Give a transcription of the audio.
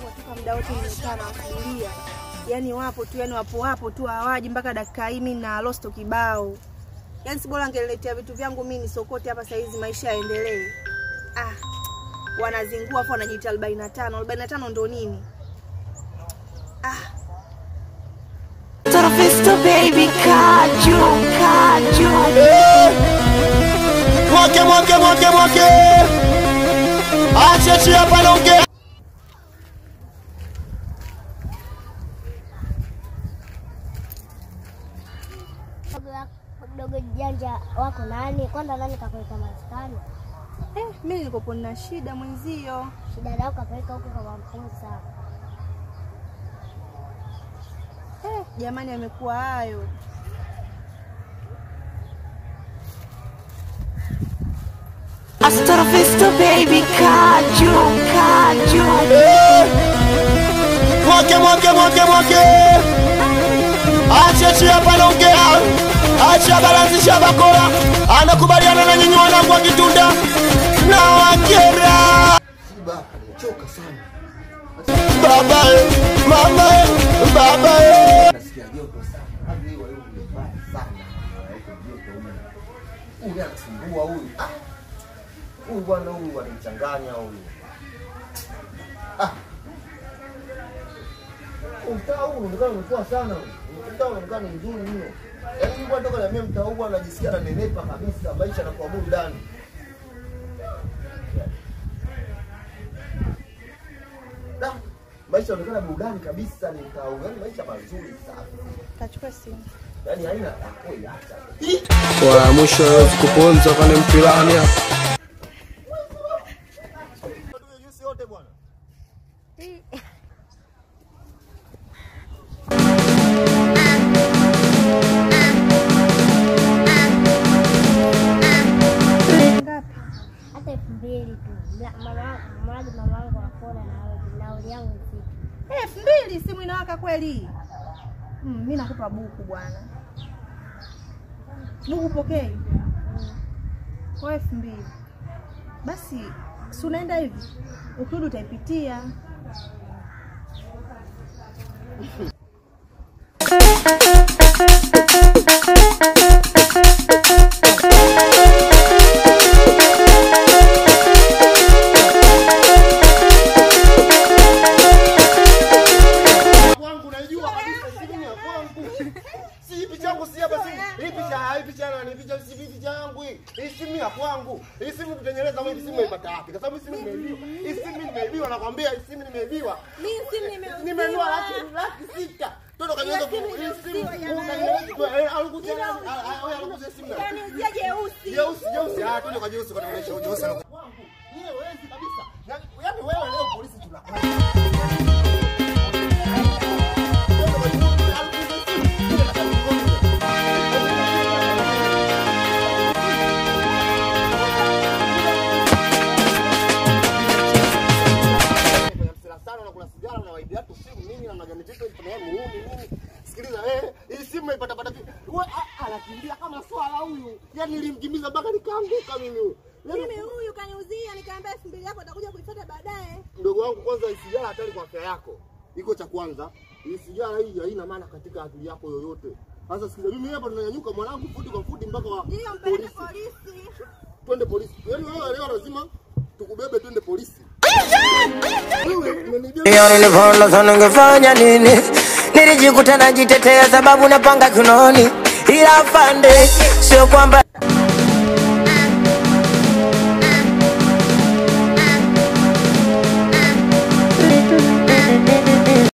Watoka muda wote nimekaa na kulia. Yaani wapo tu, yani wapo tu hawaji mpaka dakika hii mimi na losto kibao. Yaani si bora angeletea vitu vyangu mimi nisokote hapa saa hizi maisha yaendelee. Wanazingua afu wanajiita 45 ndo nini? Tarafisto baby kaju. Mwake. Acha hapa naongea. Dogo janja wako nani? Kwanza nani kakuweka maskani? Mimi nilikopo na shida mwenzio. Shida yako kapeleka huko kwa Mamposa. Jamani amekuwa hayo. Tarafisto baby kaju. Mwake. Acha hapa naongea. Acha balansi shabakora. Anakubaliana na nyinyi wanangu wa Kitunda. Na wakera. Siba alichoka sana. Baba, mama, baba. Nasikia joto sana. Hadi wewe ni mbaya sana. Haiko joto huyu. Huyu anasumbua huyu. Huyu bwana huyu anachanganya huyu. Mtaa huu unaonekana umekuwa sana. Mtaa unaonekana nzuri mno. Yaani bwana toka na mimi mtaa huu anajisikia ananenepa kabisa, maisha yanakuwa burudani. Maisha yanaonekana burudani kabisa ni mtaa huu. Yaani maisha mazuri sana. Kachukua simu. Yaani haina takoi hata. Kwa mwisho kuponza kwa mpilani hapa. Yusi yote bwana. Hata 2000 tu. Mamangu akona na nauli yangu ifike. 2000 simu inawaka kweli? Mimi nakupa buku bwana. Buku pokea. Kwa 2000. Basi si unaenda hivi. Ukirudi utaipitia. Simu kutengeneza wewe simu imepata wapi? Kwa sababu simu nimeibiwa. Simu nimeibiwa nakwambia simu nimeibiwa. Mimi simu nimenunua laki 6. Toto kanyoza simu. Alikuja simu. Yaani usiaje jeusi. Jeusi. Toto kajeusi kwa kuonesha jeusi. Wangu. Ni wewe kabisa. Yaani wewe leo polisi tunakwenda. Sikiliza hii simu naipata vipi? Wewe anakimbia kama swala huyu. Yaani nilimkimbiza mpaka nikaanguka mimi huyu. Mimi huyu kaniuzia nikaambia 2000 yako atakuja kuifuata baadaye. Mdogo wangu kwanza isijala hatari kwa afya yako. Iko cha kwanza. Isijala hii haina maana katika akili yako yoyote. Sasa sikiliza mimi hapa tunanyanyuka mwanangu futi kwa futi mpaka polisi. Twende polisi. Yaani wewe leo lazima tukubebe twende polisi. Yoni nivono sana ngefanya nini? Nilijikuta najitetea sababu napanga kunoni. Ila afande sio kwamba